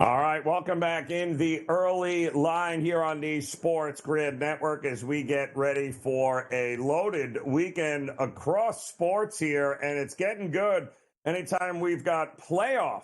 All right, welcome back in the early line here on the SportsGrid Network as we get ready for a loaded weekend across sports here, and it's getting good. Anytime we've got playoffs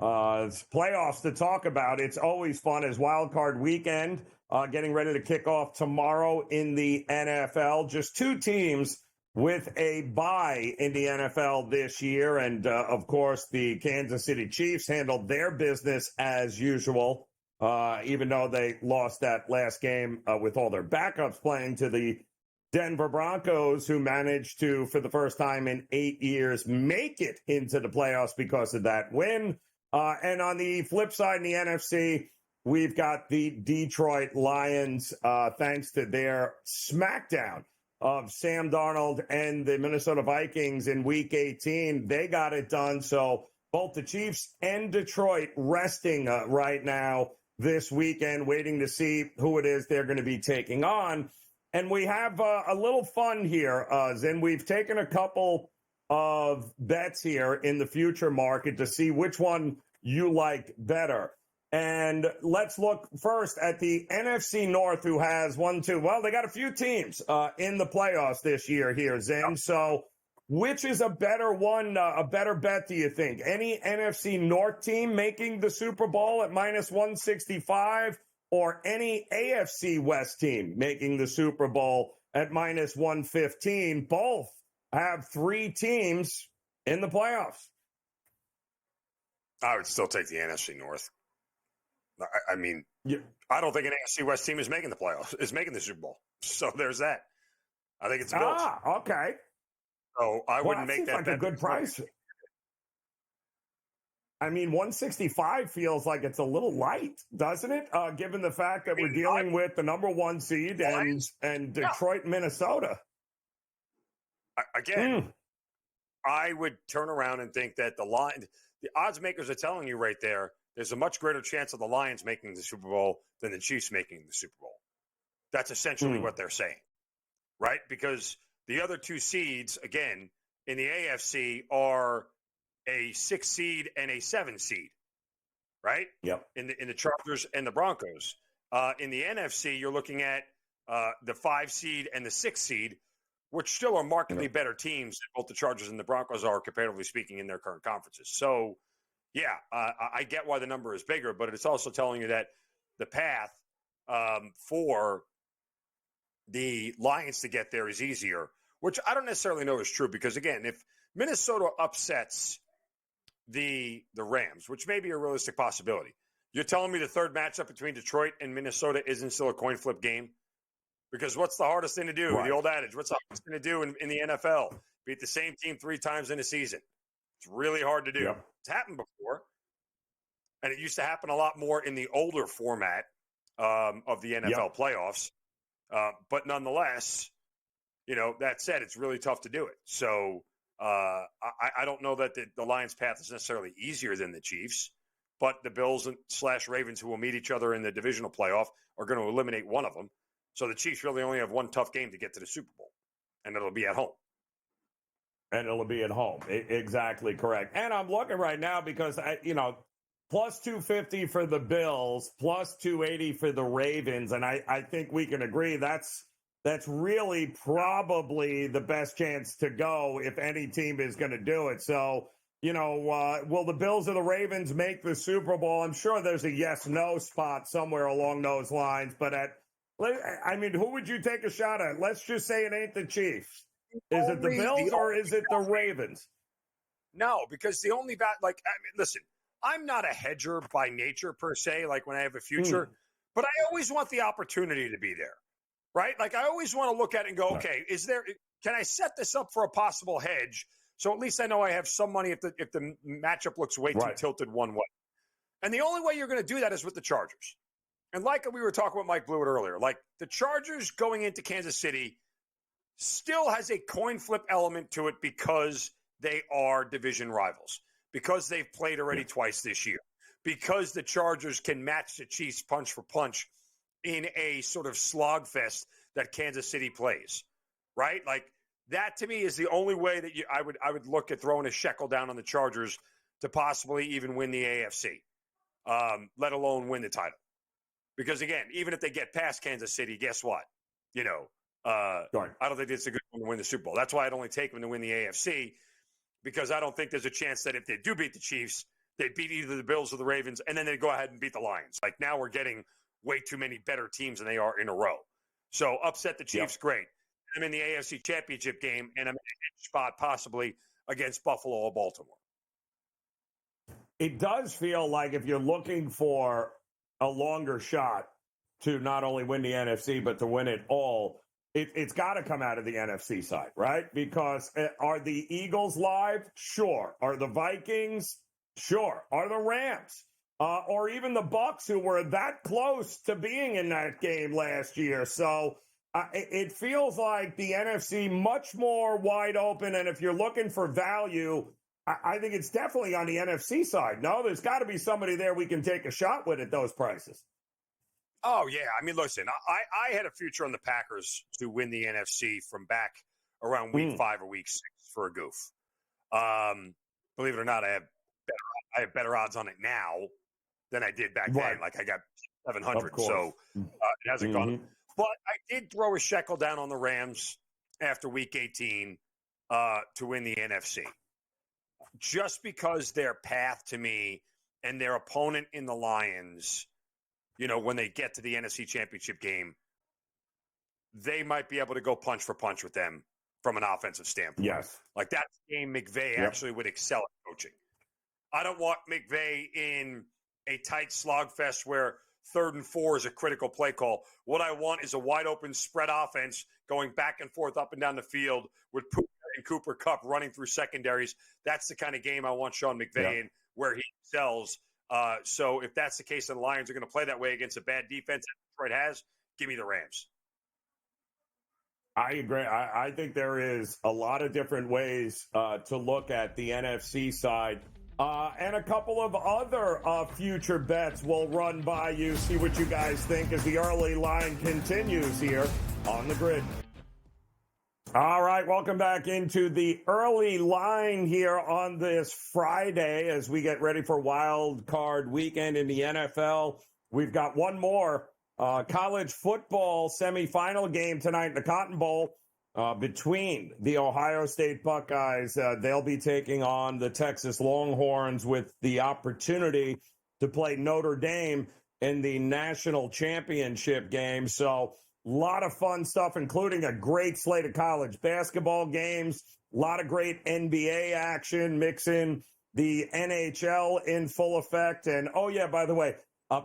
to talk about, it's always fun as Wildcard weekend getting ready to kick off tomorrow in the NFL. Just two teams with a bye in the NFL this year. And, of course, the Kansas City Chiefs handled their business as usual, even though they lost that last game with all their backups playing to the Denver Broncos, who managed to, for the first time in 8 years, make it into the playoffs because of that win. And on the flip side in the NFC, we've got the Detroit Lions, thanks to their smackdown of Sam Darnold and the Minnesota Vikings in Week 18. They got it done. So both the Chiefs and Detroit resting right now this weekend, waiting to see who it is they're going to be taking on. And we have a little fun here, Zin. We've taken a couple of bets here in the future market to see which one you like better. And let's look first at the NFC North, who has they got a few teams in the playoffs this year here, Zin. So which is a better one, a better bet, do you think? Any NFC North team making the Super Bowl at minus 165 or any AFC West team making the Super Bowl at minus 115? Both have three teams in the playoffs. I would still take the NFC North. I mean, I don't think an AFC West team is making the playoffs, is making the Super Bowl. So there's that. I think it's the Bills. Okay. So I wouldn't make that like a good price. I mean, 165 feels like it's a little light, doesn't it? Given the fact that we're dealing with the number one seed and Detroit, Minnesota. Again, I would turn around and think that the odds makers are telling you right there, there's a much greater chance of the Lions making the Super Bowl than the Chiefs making the Super Bowl. That's essentially what they're saying, right? Because the other two seeds, again, in the AFC are a 6 seed and a 7 seed, right? Yep. In the Chargers and the Broncos. In the NFC, you're looking at the 5 seed and the 6 seed, which still are markedly better teams than both the Chargers and the Broncos are, comparatively speaking, in their current conferences. So, yeah, I get why the number is bigger, but it's also telling you that the path for the Lions to get there is easier, which I don't necessarily know is true because, again, if Minnesota upsets the Rams, which may be a realistic possibility, you're telling me the third matchup between Detroit and Minnesota isn't still a coin flip game? Because what's the hardest thing to do? Right. The old adage, what's the hardest thing to do in the NFL? Beat the same team 3 times in a season. It's really hard to do. Yep. It's happened before. And it used to happen a lot more in the older format of the NFL playoffs. But nonetheless, that said, it's really tough to do it. So I don't know that the Lions' path is necessarily easier than the Chiefs, but the Bills / Ravens, who will meet each other in the divisional playoff, are going to eliminate one of them. So the Chiefs really only have one tough game to get to the Super Bowl, and it'll be at home. And it'll be at home. Exactly correct. And I'm looking right now because, plus 250 for the Bills, plus 280 for the Ravens. And I think we can agree that's really probably the best chance to go if any team is going to do it. So, will the Bills or the Ravens make the Super Bowl? I'm sure there's a yes-no spot somewhere along those lines. But who would you take a shot at? Let's just say it ain't the Chiefs. Is it the Bills or is it the Ravens? No, because the only listen, I'm not a hedger by nature per se, like when I have a future, but I always want the opportunity to be there, right? Like I always want to look at it and go, okay, can I set this up for a possible hedge? So at least I know I have some money if the matchup looks way too tilted one way. And the only way you're going to do that is with the Chargers. And like we were talking with Mike Blewett earlier, like the Chargers going into Kansas City still has a coin flip element to it because they are division rivals, because they've played already twice this year, because the Chargers can match the Chiefs punch for punch in a sort of slogfest that Kansas City plays, right? Like that to me is the only way that I would look at throwing a shekel down on the Chargers to possibly even win the AFC. let alone win the title. Because again, even if they get past Kansas City, guess what? I don't think it's a good one to win the Super Bowl. That's why I'd only take them to win the AFC, because I don't think there's a chance that if they do beat the Chiefs, they'd beat either the Bills or the Ravens, and then they'd go ahead and beat the Lions. Like, now we're getting way too many better teams than they are in a row. So upset the Chiefs, great. I'm in the AFC Championship game, and I'm in a spot possibly against Buffalo or Baltimore. It does feel like if you're looking for a longer shot to not only win the NFC, but to win it all, it's got to come out of the NFC side, right? Because are the Eagles live? Sure. Are the Vikings? Sure. Are the Rams? Or even the Bucks, who were that close to being in that game last year? So it feels like the NFC much more wide open. And if you're looking for value, I think it's definitely on the NFC side. No, there's got to be somebody there we can take a shot with at those prices. Oh, yeah. I mean, listen, I had a future on the Packers to win the NFC from back around week 5 or week 6 for a goof. Believe it or not, I have better odds on it now than I did back then. Like, I got 700, so it hasn't gone. But I did throw a shekel down on the Rams after week 18 to win the NFC. Just because their path to me and their opponent in the Lions, when they get to the NFC Championship game, they might be able to go punch for punch with them from an offensive standpoint. Yes. Like, that game McVay actually would excel at coaching. I don't want McVay in a tight slogfest where 3rd and 4 is a critical play call. What I want is a wide open spread offense going back and forth up and down the field with Puka and Cooper Kupp running through secondaries. That's the kind of game I want Sean McVay in, where he excels. So if that's the case, then the Lions are going to play that way against a bad defense that Detroit has. Give me the Rams. I agree. I think there is a lot of different ways to look at the NFC side. And a couple of other future bets we'll run by you, see what you guys think as the early line continues here on the grid. All right, welcome back into the early line here on this Friday as we get ready for Wildcard weekend in the NFL. We've got one more college football semifinal game tonight in the Cotton Bowl between the Ohio State Buckeyes. They'll be taking on the Texas Longhorns with the opportunity to play Notre Dame in the national championship game. So a lot of fun stuff, including a great slate of college basketball games, a lot of great NBA action, mixing the NHL in full effect. And, oh, yeah, by the way,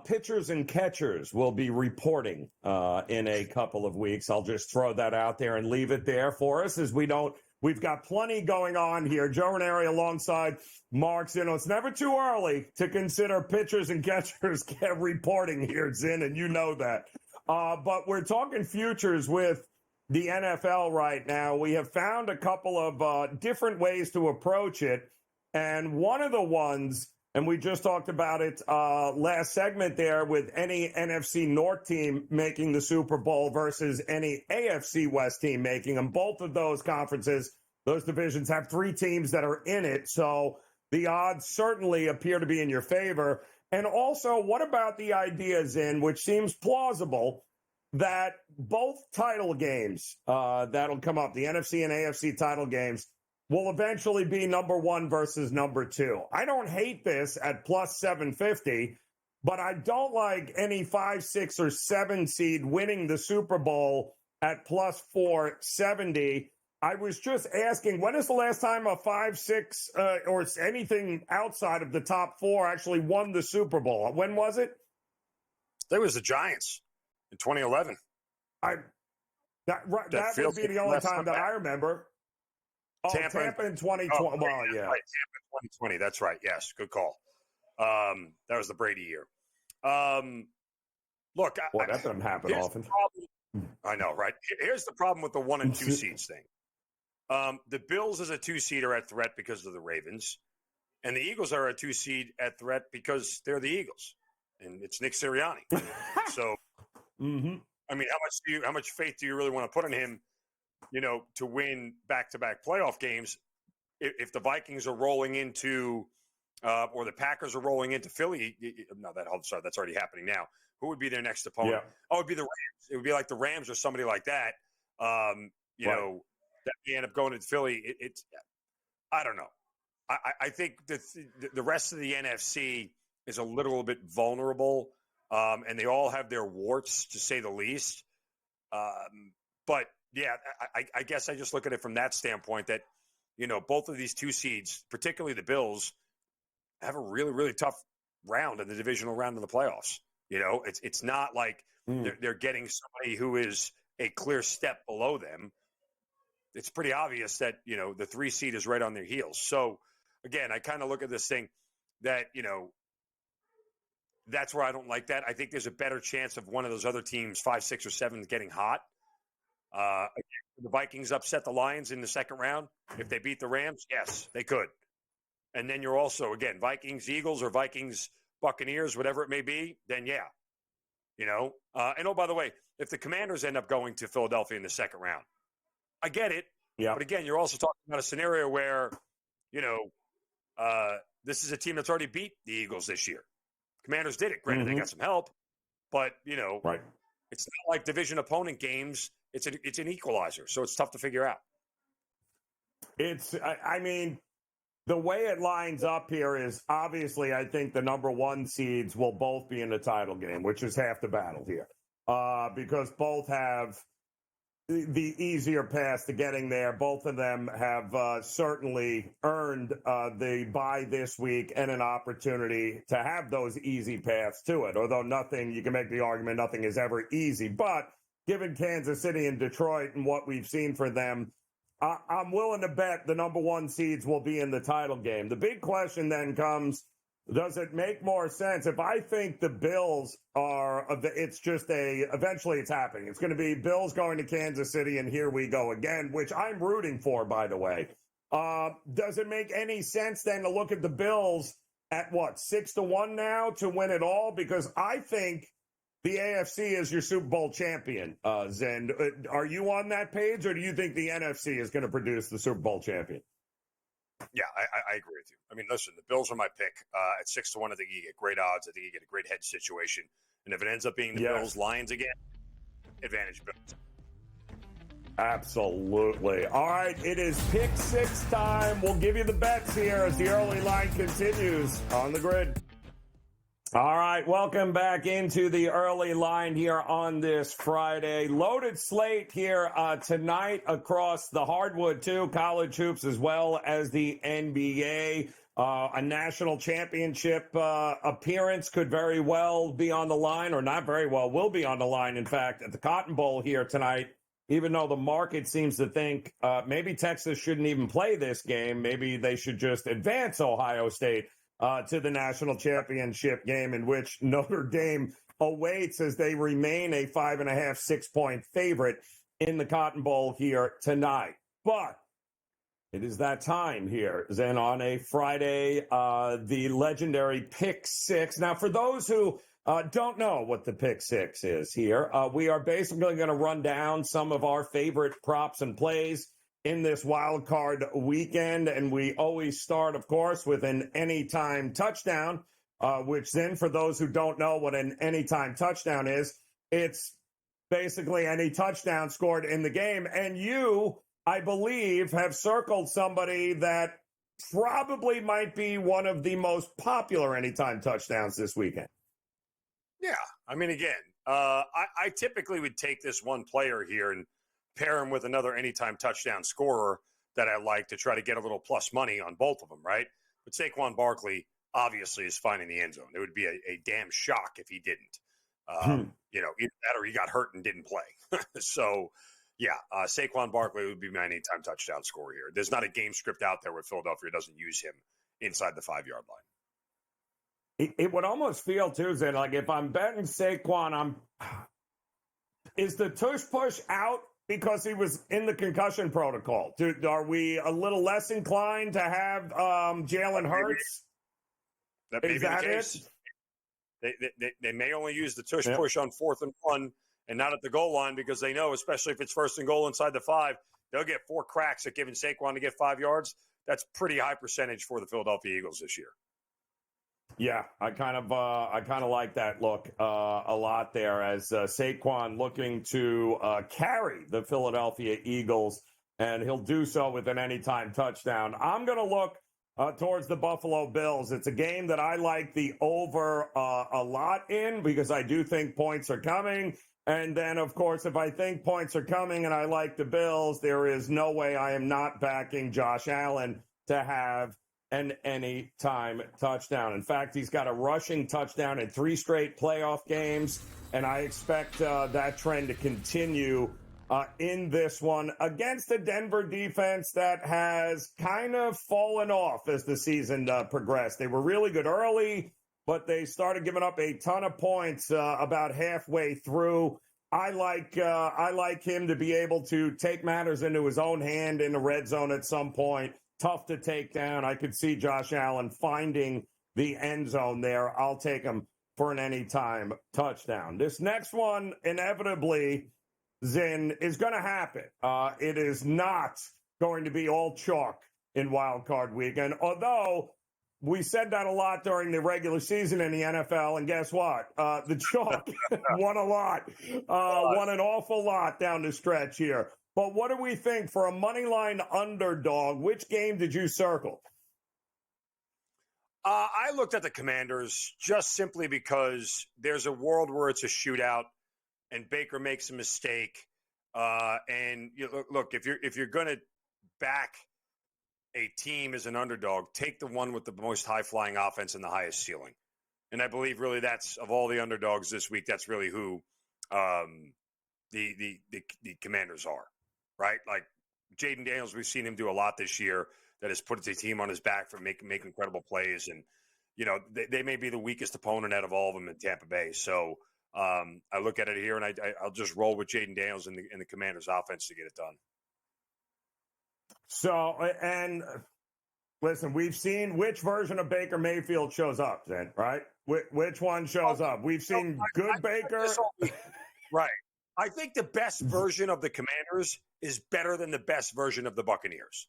pitchers and catchers will be reporting in a couple of weeks. I'll just throw that out there and leave it there for us as we've got plenty going on here. Joe Raineri alongside Mark Zinno. It's never too early to consider pitchers and catchers reporting here, Zin, and you know that. But we're talking futures with the NFL right now. We have found a couple of different ways to approach it. And one of the ones, and we just talked about it last segment there, with any NFC North team making the Super Bowl versus any AFC West team making them. Both of those conferences, those divisions have 3 teams that are in it. So the odds certainly appear to be in your favor. And also, what about the ideas which seems plausible, that both title games that'll come up, the NFC and AFC title games, will eventually be number 1 versus number 2. I don't hate this at plus 750, but I don't like any 5, 6, or 7 seed winning the Super Bowl at plus 470. I was just asking, when is the last time a 5, 6, or anything outside of the top 4 actually won the Super Bowl? When was it? There was the Giants in 2011. That would be the only time that I remember. Oh, Tampa in 2020. Oh, well, yeah. Right, Tampa in 2020. That's right. Yes, good call. That was the Brady year. Look, that doesn't happen often. I know, right? Here's the problem with the 1 and 2 seeds thing. The Bills as a 2 seed are at threat because of the Ravens, and the Eagles are a 2 seed at threat because they're the Eagles, and it's Nick Sirianni. So, I mean, how much faith do you really want to put in him, to win back-to-back playoff games if the Vikings are rolling into or the Packers are rolling into Philly. No, that's already happening now. Who would be their next opponent? Yeah. Oh, it'd be the Rams. It would be like the Rams or somebody like that. Know, that may end up going to Philly. It's I don't know. I think the rest of the NFC is a little bit vulnerable, and they all have their warts, to say the least. But yeah, I guess I just look at it from that standpoint that, both of these two seeds, particularly the Bills, have a really, really tough round in the divisional round of the playoffs. It's not like they're getting somebody who is a clear step below them. It's pretty obvious that, the 3 seed is right on their heels. So again, I kind of look at this thing that, that's where I don't like that. I think there's a better chance of one of those other teams, 5, 6, or 7, getting hot. The Vikings upset the Lions in the second round. If they beat the Rams, yes, they could. And then you're also, again, Vikings, Eagles, or Vikings, Buccaneers, whatever it may be, then yeah. And oh, by the way, if the Commanders end up going to Philadelphia in the second round, I get it. Yeah. But again, you're also talking about a scenario where, this is a team that's already beat the Eagles this year. Commanders did it. Granted, they got some help, but right. It's not like division opponent games. It's an equalizer, so it's tough to figure out. I mean, the way it lines up here is obviously I think the number 1 seeds will both be in the title game, which is half the battle here, because both have the easier path to getting there. Both of them have certainly earned the bye this week and an opportunity to have those easy paths to it. Although you can make the argument nothing is ever easy. But given Kansas City and Detroit and what we've seen for them, I'm willing to bet the number 1 seeds will be in the title game. The big question then comes, does it make more sense? If I think the Bills eventually it's happening. It's going to be Bills going to Kansas City, and here we go again, which I'm rooting for, by the way. Does it make any sense then to look at the Bills at 6-1 now to win it all? Because I think the AFC is your Super Bowl champion, Zen. Are you on that page, or do you think the NFC is going to produce the Super Bowl champion? Yeah, I agree with you. I mean, listen, the Bills are my pick. At 6-1, I think you get great odds. I think you get a great hedge situation. And if it ends up being the Bills Lions again, advantage Bills. Absolutely. All right, it is pick 6 time. We'll give you the bets here as the early line continues on the grid. All right, welcome back into the early line here on this Friday. Loaded slate here tonight across the hardwood, too. College hoops as well as the NBA. A national championship appearance could very well be on the line, or not very well, will be on the line, in fact, at the Cotton Bowl here tonight, even though the market seems to think maybe Texas shouldn't even play this game. Maybe they should just advance Ohio State to the national championship game, in which Notre Dame awaits as they remain a 5.5, 6-point favorite in the Cotton Bowl here tonight. But it is that time here, Zen, on a Friday, the legendary Pick 6. Now, for those who don't know what the Pick 6 is here, we are basically going to run down some of our favorite props and plays in this wild card weekend. And we always start, of course, with an anytime touchdown, which then, for those who don't know what an anytime touchdown is, it's basically any touchdown scored in the game. And you, I believe, have circled somebody that probably might be one of the most popular anytime touchdowns this weekend. Yeah. I mean, again, I typically would take this one player here and pair him with another anytime touchdown scorer that I like to try to get a little plus money on both of them, right? But Saquon Barkley obviously is finding the end zone. It would be a damn shock if he didn't. Either that or he got hurt and didn't play. So, yeah, Saquon Barkley would be my anytime touchdown scorer here. There's not a game script out there where Philadelphia doesn't use him inside the 5-yard line. It would almost feel, too, that like if I'm betting Saquon, is the tush push out because he was in the concussion protocol? Are we a little less inclined to have Jalen Hurts? That may be the case. They may only use the tush push on 4th and 1 and not at the goal line, because they know, especially if it's 1st and goal inside the 5, they'll get 4 cracks at giving Saquon to get 5 yards. That's pretty high percentage for the Philadelphia Eagles this year. Yeah, I kind of like that look a lot there as Saquon looking to carry the Philadelphia Eagles, and he'll do so with an anytime touchdown. I'm going to look towards the Buffalo Bills. It's a game that I like the over a lot in because I do think points are coming. And then, of course, if I think points are coming and I like the Bills, there is no way I am not backing Josh Allen to have an anytime touchdown. In fact, he's got a rushing touchdown in 3 straight playoff games, and I expect that trend to continue in this one against a Denver defense that has kind of fallen off as the season progressed. They were really good early, but they started giving up a ton of points about halfway through. I like him to be able to take matters into his own hand in the red zone at some point. Tough to take down. I could see Josh Allen finding the end zone there. I'll take him for an anytime touchdown. This next one, inevitably, Zin, is going to happen. It is not going to be all chalk in Wildcard weekend, although we said that a lot during the regular season in the NFL, and guess what? The chalk won a lot, won an awful lot down the stretch here. But what do we think for a moneyline underdog? Which game did you circle? I looked at the Commanders just simply because there's a world where it's a shootout and Baker makes a mistake. And look, if you're going to back a team as an underdog, take the one with the most high-flying offense and the highest ceiling. And I believe really that's, of all the underdogs this week, that's really who the Commanders are. Right? Like Jaden Daniels, we've seen him do a lot this year that has put the team on his back for make incredible plays. And, they may be the weakest opponent out of all of them in Tampa Bay. So I look at it here, and I'll just roll with Jaden Daniels in the Commanders offense to get it done. So, and listen, we've seen which version of Baker Mayfield shows up then, right? Which one shows up? We've seen good Baker. Right. I think the best version of the Commanders is better than the best version of the Buccaneers,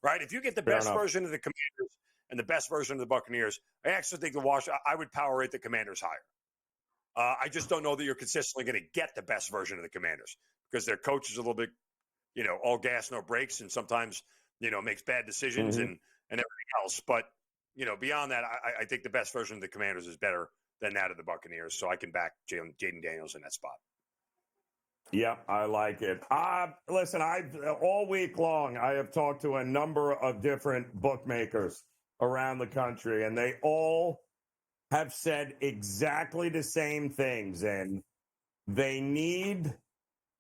right? If you get the best version of the Commanders and the best version of the Buccaneers, I actually think I would power rate the Commanders higher. I just don't know that you're consistently going to get the best version of the Commanders because their coach is a little bit, all gas, no brakes, and sometimes, makes bad decisions and everything else. But, beyond that, I think the best version of the Commanders is better than that of the Buccaneers. So I can back Jaden Daniels in that spot. Yep, I like it. Listen, all week long, I have talked to a number of different bookmakers around the country, and they all have said exactly the same things. And they need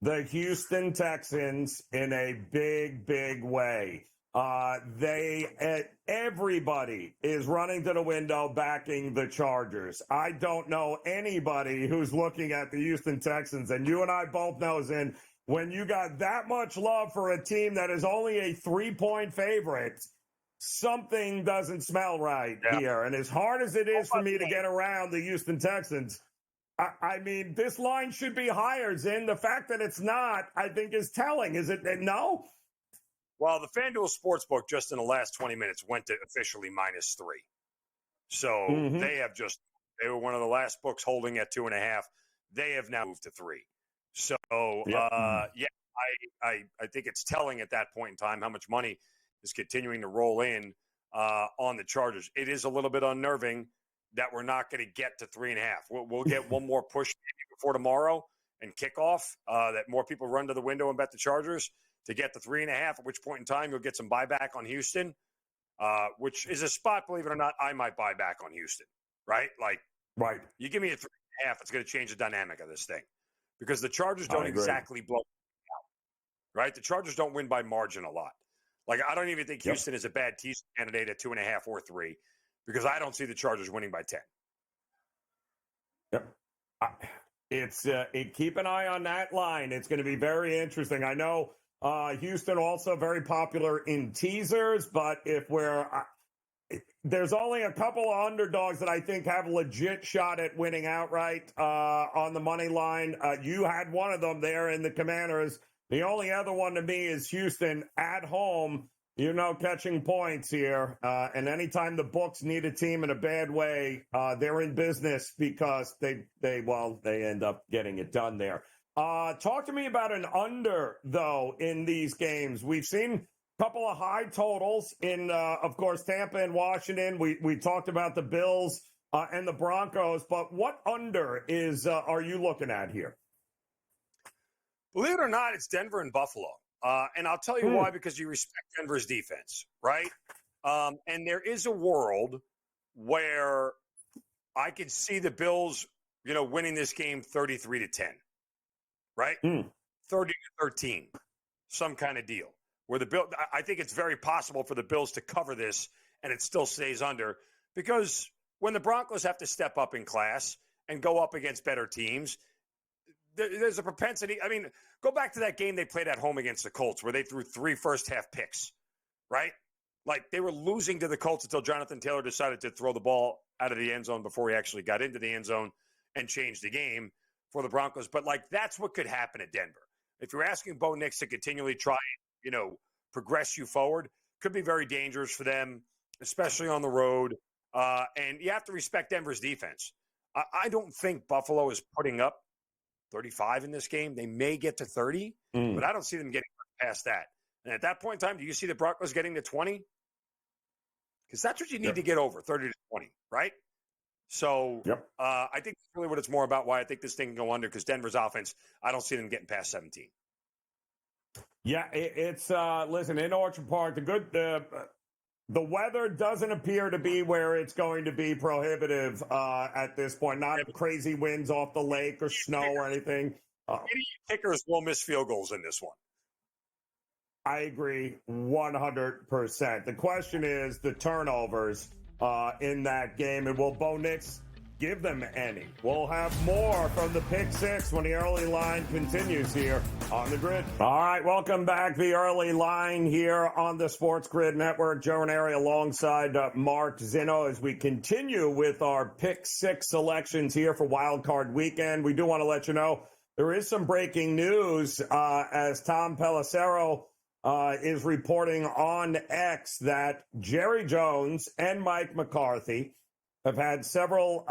the Houston Texans in a big, big way. Everybody is running to the window backing the Chargers. I don't know anybody who's looking at the Houston Texans, and you and I both know, Zin, when you got that much love for a team that is only a 3-point favorite, something doesn't smell right here. And as hard as it is for me to get around the Houston Texans, I mean, this line should be higher, Zin. The fact that it's not, I think, is telling. Is it no? Well, the FanDuel Sportsbook just in the last 20 minutes went to officially -3. So they were one of the last books holding at 2.5. They have now moved to 3. So, I think it's telling at that point in time how much money is continuing to roll in on the Chargers. It is a little bit unnerving that we're not going to get to 3.5. We'll get one more push maybe before tomorrow and kickoff that more people run to the window and bet the Chargers to get to 3.5, at which point in time you'll get some buyback on Houston, which is a spot, believe it or not, I might buy back on Houston, right? Right. You give me a 3.5, it's going to change the dynamic of this thing because the Chargers don't exactly blow out, right? The Chargers don't win by margin a lot. I don't even think Houston is a bad teaser candidate at 2.5 or 3 because I don't see the Chargers winning by 10. Yep. Keep an eye on that line. It's going to be very interesting. I know Houston also very popular in teasers, but there's only a couple of underdogs that I think have a legit shot at winning outright on the money line. You had one of them there in the Commanders. The only other one to me is Houston at home. Catching points here. And anytime the books need a team in a bad way, they're in business because they end up getting it done there. Talk to me about an under, though, in these games. We've seen a couple of high totals in, of course, Tampa and Washington. We talked about the Bills and the Broncos, but what under are you looking at here? Believe it or not, it's Denver and Buffalo. And I'll tell you why, because you respect Denver's defense, right? And there is a world where I could see the Bills, winning this game 33-10, right? 30-13, some kind of deal. Where I think it's very possible for the Bills to cover this and it still stays under, because when the Broncos have to step up in class and go up against better teams, there's a propensity. I mean, go back to that game they played at home against the Colts where they threw 3 first-half picks, right? Like, they were losing to the Colts until Jonathan Taylor decided to throw the ball out of the end zone before he actually got into the end zone and changed the game for the Broncos. But, that's what could happen at Denver. If you're asking Bo Nix to continually try and, progress you forward, could be very dangerous for them, especially on the road. And you have to respect Denver's defense. I don't think Buffalo is putting up 35 in this game. They may get to 30, but I don't see them getting past that. And at that point in time, do you see the Broncos getting to 20? Because that's what you need to get over, 30-20, right? So I think that's really what it's more about, why I think this thing can go under, because Denver's offense, I don't see them getting past 17. Yeah, it's listen, in Orchard Park, the weather doesn't appear to be where it's going to be prohibitive at this point. Not crazy winds off the lake or snow or anything. Kickers will miss field goals in this one. I agree 100%. The question is the turnovers in that game, and will Bo Nix give them any? We'll have more from the Pick Six when the early line continues here on the Grid. All right, welcome back. The early line here on the SportsGrid Network. Joe Raineri alongside Mark Zinno as we continue with our Pick Six selections here for Wildcard Weekend. We do want to let you know there is some breaking news as Tom Pelissero is reporting on X that Jerry Jones and Mike McCarthy have had several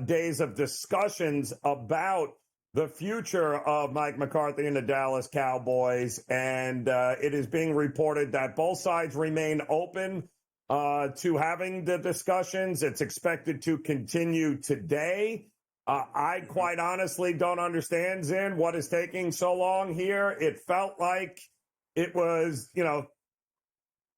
days of discussions about the future of Mike McCarthy and the Dallas Cowboys. And it is being reported that both sides remain open to having the discussions. It's expected to continue today. I quite honestly don't understand, Zin, what is taking so long here. It felt like it was,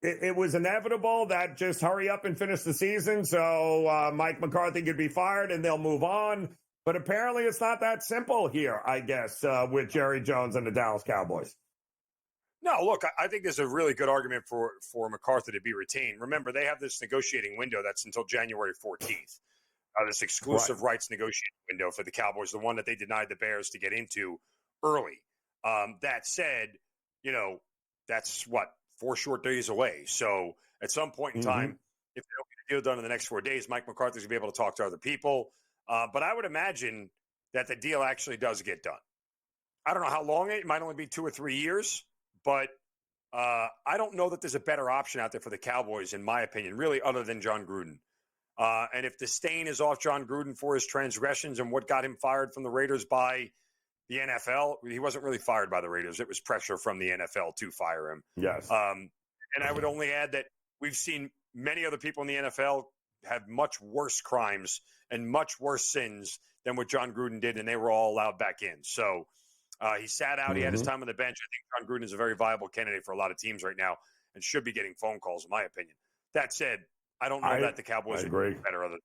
it was inevitable that just hurry up and finish the season so Mike McCarthy could be fired and they'll move on. But apparently it's not that simple here, I guess, with Jerry Jones and the Dallas Cowboys. No, look, I think there's a really good argument for McCarthy to be retained. Remember, they have this negotiating window that's until January 14th, this exclusive rights negotiating window for the Cowboys, the one that they denied the Bears to get into early. That said, that's 4 short days away. So at some point in time, if they don't get a deal done in the next 4 days, Mike McCarthy's going to be able to talk to other people. But I would imagine that the deal actually does get done. I don't know how long it might only be 2 or 3 years, but I don't know that there's a better option out there for the Cowboys, in my opinion, really, other than John Gruden. And if the stain is off John Gruden for his transgressions and what got him fired from the Raiders by the NFL, he wasn't really fired by the Raiders. It was pressure from the NFL to fire him. Yes. And I would only add that we've seen many other people in the NFL have much worse crimes and much worse sins than what John Gruden did, and they were all allowed back in. So he sat out. He had his time on the bench. I think John Gruden is a very viable candidate for a lot of teams right now and should be getting phone calls, in my opinion. That said, I don't know that the Cowboys are better other than.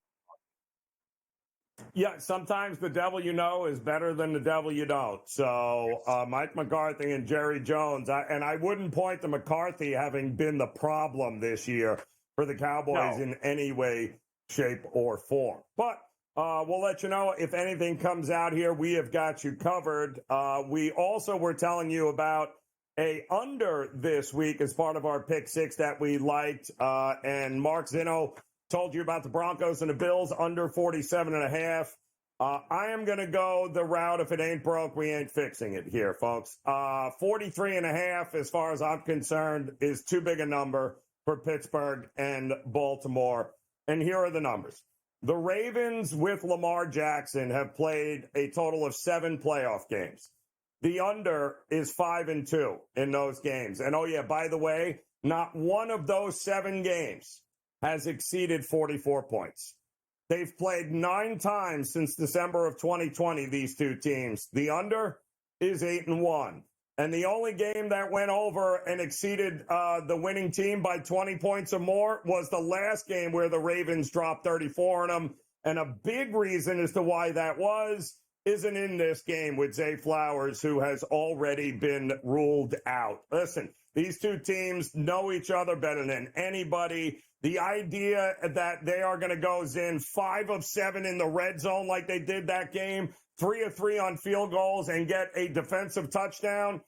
Yeah, sometimes the devil you know is better than the devil you don't. So Mike McCarthy and Jerry Jones, and I wouldn't point to McCarthy having been the problem this year for the Cowboys in any way, shape, or form. But we'll let you know if anything comes out here. We have got you covered. We also were telling you about a under this week as part of our Pick Six that we liked, and Mark Zinno told you about the Broncos and the Bills under 47.5. I am going to go the route, if it ain't broke, we ain't fixing it here, folks. 43.5, as far as I'm concerned, is too big a number for Pittsburgh and Baltimore. And here are the numbers. The Ravens with Lamar Jackson have played a total of 7 playoff games. The under is 5-2 in those games. And oh yeah, by the way, not one of those 7 games has exceeded 44 points. They've played 9 times since December of 2020, these two teams. The under is 8-1. And the only game that went over and exceeded the winning team by 20 points or more was the last game where the Ravens dropped 34 on them. And a big reason as to why that isn't in this game with Zay Flowers, who has already been ruled out. Listen, these two teams know each other better than anybody. The idea that they are going to go in 5 of 7 in the red zone like they did that game, 3 of 3 on field goals, and get a defensive touchdown,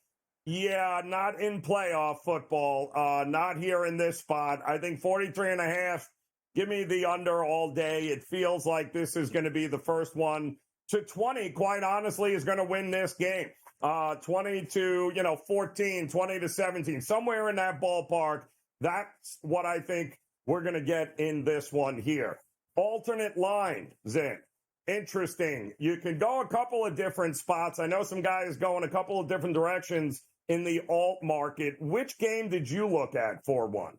yeah, not in playoff football, not here in this spot. I think 43.5, give me the under all day. It feels like this is going to be the first one to 20, quite honestly, is going to win this game. 20 to 14, 20 to 17, somewhere in that ballpark. That's what I think we're going to get in this one here. Alternate line, Zin. Interesting. You can go a couple of different spots. I know some guys go in a couple of different directions in the alt market. Which game did you look at for one?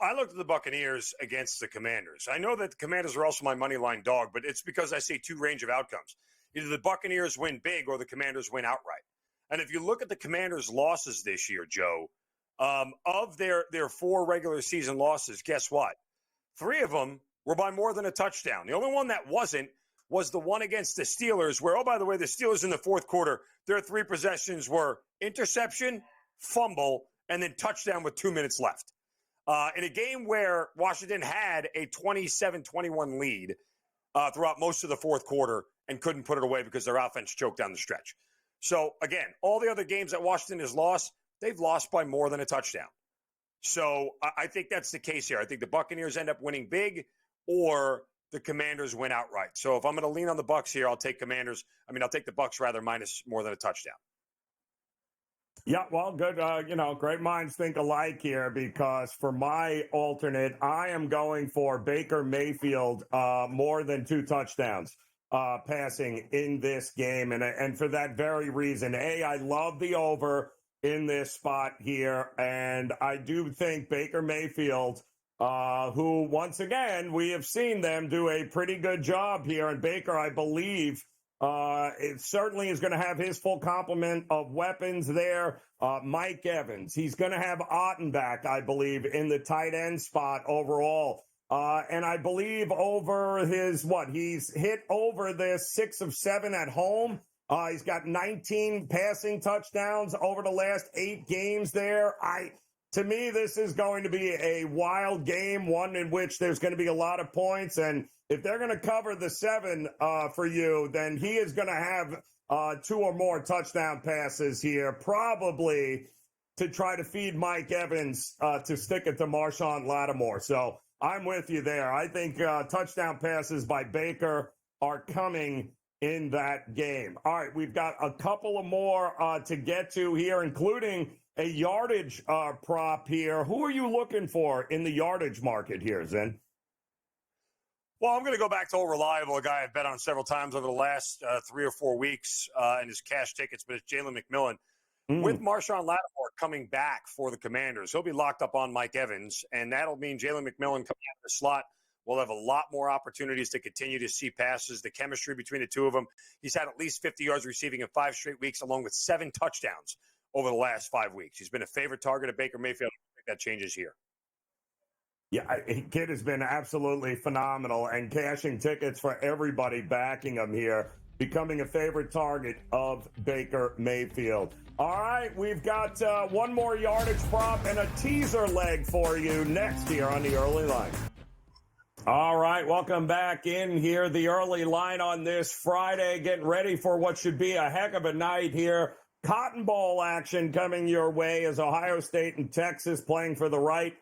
I looked at the Buccaneers against the Commanders. I know that the Commanders are also my money line dog, but it's because I see 2 range of outcomes. Either the Buccaneers win big or the Commanders win outright. And if you look at the Commanders' losses this year, Joe, of their 4 regular season losses, guess what? 3 of them were by more than a touchdown. The only one that wasn't was the one against the Steelers, where, oh, by the way, the Steelers in the fourth quarter, their 3 possessions were interception, fumble, and then touchdown with 2 minutes left. In a game where Washington had a 27-21 lead throughout most of the fourth quarter and couldn't put it away because their offense choked down the stretch. So, again, all the other games that Washington has lost, they've lost by more than a touchdown. So I think that's the case here. I think the Buccaneers end up winning big or the Commanders win outright. So if I'm going to lean on the Bucs here, I'll take I'll take the Bucs rather minus more than a touchdown. Yeah, well, good. Great minds think alike here, because for my alternate, I am going for Baker Mayfield more than 2 touchdowns passing in this game. And for that very reason, I love the over in this spot here. And I do think Baker Mayfield, who, once again, we have seen them do a pretty good job here. And Baker, I believe, it certainly is going to have his full complement of weapons there. Mike Evans, he's going to have Otten back, I believe, in the tight end spot overall. And I believe over he's hit over the 6 of 7 at home. He's got 19 passing touchdowns over the last 8 games there. To me, this is going to be a wild game, one in which there's going to be a lot of points. And if they're going to cover the 7 for you, then he is going to have 2 or more touchdown passes here, probably to try to feed Mike Evans to stick it to Marshawn Lattimore. So I'm with you there. I think touchdown passes by Baker are coming in that game. All right, we've got a couple of more to get to here, including a yardage prop here. Who are you looking for in the yardage market here, Zen? Well, I'm going to go back to Old Reliable, a guy I've bet on several times over the last 3 or 4 weeks in his cash tickets, but it's Jalen McMillan. With Marshawn Lattimore coming back for the Commanders, he'll be locked up on Mike Evans, and that'll mean Jalen McMillan coming out of the slot will have a lot more opportunities to continue to see passes. The chemistry between the two of them, he's had at least 50 yards receiving in 5 straight weeks, along with 7 touchdowns over the last 5 weeks. He's been a favorite target of Baker Mayfield. I think that changes here. Yeah, kid has been absolutely phenomenal, and cashing tickets for everybody backing him here, becoming a favorite target of Baker Mayfield. All right, we've got one more yardage prop and a teaser leg for you next here on the early line. All right, welcome back in here. The early line on this Friday, getting ready for what should be a heck of a night here. Cotton Bowl action coming your way as Ohio State and Texas playing for the right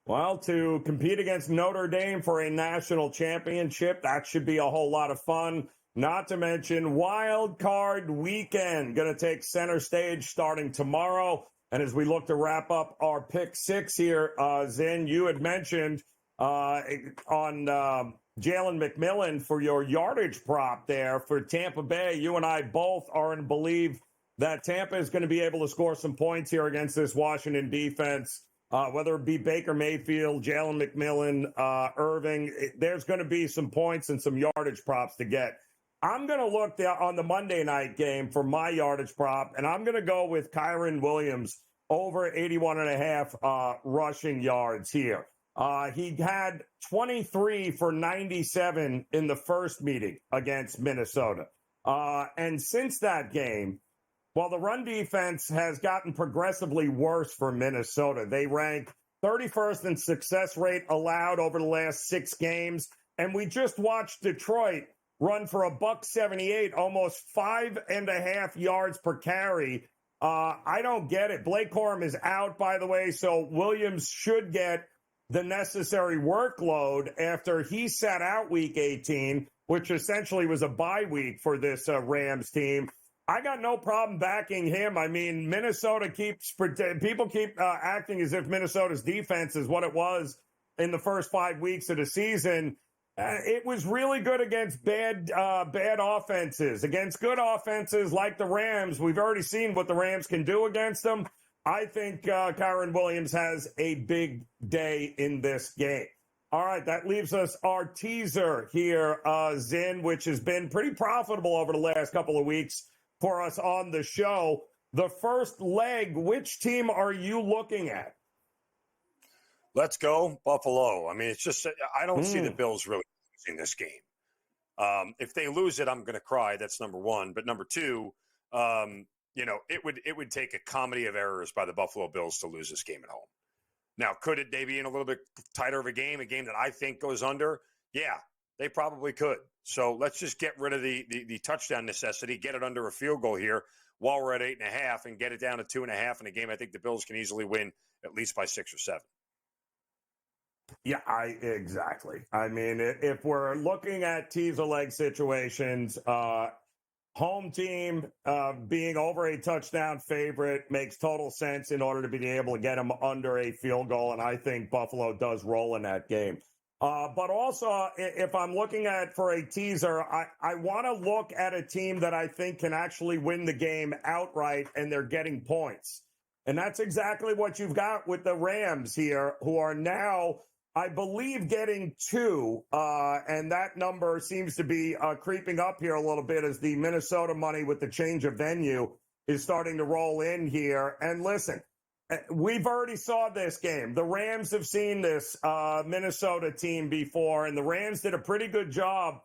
Well, to compete against Notre Dame for a national championship, that should be a whole lot of fun. Not to mention Wildcard weekend, going to take center stage starting tomorrow. And as we look to wrap up our pick six here, Zin, you had mentioned on Jalen McMillan for your yardage prop there for Tampa Bay. You and I both are in believe that Tampa is going to be able to score some points here against this Washington defense. Whether it be Baker Mayfield, Jalen McMillan, Irving, there's going to be some points and some yardage props to get. I'm going to look on the Monday night game for my yardage prop, and I'm going to go with Kyren Williams over 81.5 rushing yards here. He had 23 for 97 in the first meeting against Minnesota. And since that game, well, the run defense has gotten progressively worse for Minnesota. They rank 31st in success rate allowed over the last 6 games. And we just watched Detroit run for $178, almost 5.5 yards per carry. I don't get it. Blake Corum is out, by the way, so Williams should get the necessary workload after he sat out week 18, which essentially was a bye week for this Rams team. I got no problem backing him. I mean, Minnesota people keep acting as if Minnesota's defense is what it was in the first 5 weeks of the season. It was really good against bad offenses. Against good offenses like the Rams, we've already seen what the Rams can do against them. I think Kyren Williams has a big day in this game. All right, that leaves us our teaser here, Zin, which has been pretty profitable over the last couple of weeks for us on the show. The first leg, which team are you looking at? Let's go Buffalo. I mean, it's just I don't see the Bills really losing this game. If they lose it, I'm going to cry. That's number one. But number two, it would take a comedy of errors by the Buffalo Bills to lose this game at home. Now, could it maybe in a little bit tighter of a game that I think goes under? Yeah, they probably could. So let's just get rid of the touchdown necessity, get it under a field goal here while we're at 8.5 and get it down to 2.5 in a game I think the Bills can easily win at least by 6 or 7. Yeah, exactly. I mean, if we're looking at teaser leg situations, home team being over a touchdown favorite makes total sense in order to be able to get them under a field goal, and I think Buffalo does roll in that game. But also, if I'm looking at for a teaser, I want to look at a team that I think can actually win the game outright, and they're getting points. And that's exactly what you've got with the Rams here, who are now, I believe, getting 2. And that number seems to be creeping up here a little bit as the Minnesota money with the change of venue is starting to roll in here. And listen, we've already saw this game. The Rams have seen this Minnesota team before, and the Rams did a pretty good job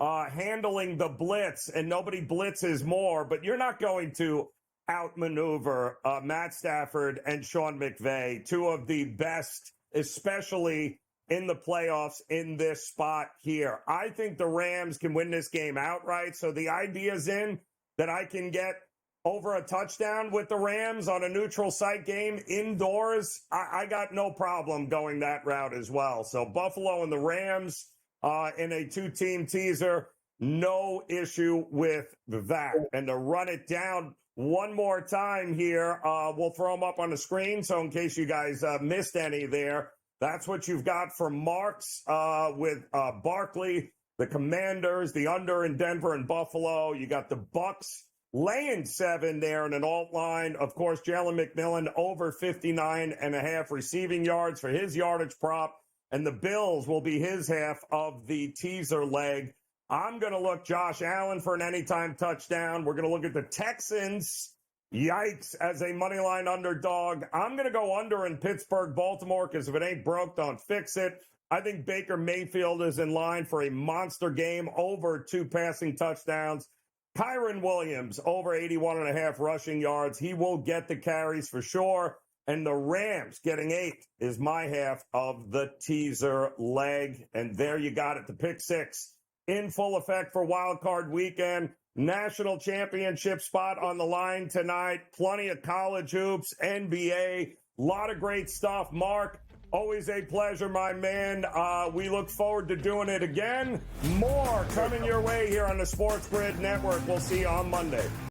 handling the blitz, and nobody blitzes more. But you're not going to outmaneuver Matt Stafford and Sean McVay, 2 of the best, especially in the playoffs in this spot here. I think the Rams can win this game outright. So the idea's in that I can get over a touchdown with the Rams on a neutral site game indoors. I got no problem going that route as well. So Buffalo and the Rams in a 2-team teaser, no issue with that. And to run it down one more time here, we'll throw them up on the screen. So in case you guys missed any there, that's what you've got for marks with Barkley, the Commanders, the under in Denver and Buffalo. You got the Bucks laying 7 there in an alt line. Of course, Jalen McMillan over 59.5 receiving yards for his yardage prop. And the Bills will be his half of the teaser leg. I'm going to look Josh Allen for an anytime touchdown. We're going to look at the Texans. Yikes, as a moneyline underdog. I'm going to go under in Pittsburgh, Baltimore, because if it ain't broke, don't fix it. I think Baker Mayfield is in line for a monster game, over 2 passing touchdowns. Kyren Williams, over 81.5 rushing yards. He will get the carries for sure. And the Rams getting 8 is my half of the teaser leg. And there you got it, the pick 6 in full effect for Wildcard weekend. National championship spot on the line tonight. Plenty of college hoops, NBA, a lot of great stuff. Mark, Always a pleasure, my man. We look forward to doing it again. More coming your way here on the Sports Grid Network. We'll see you on Monday.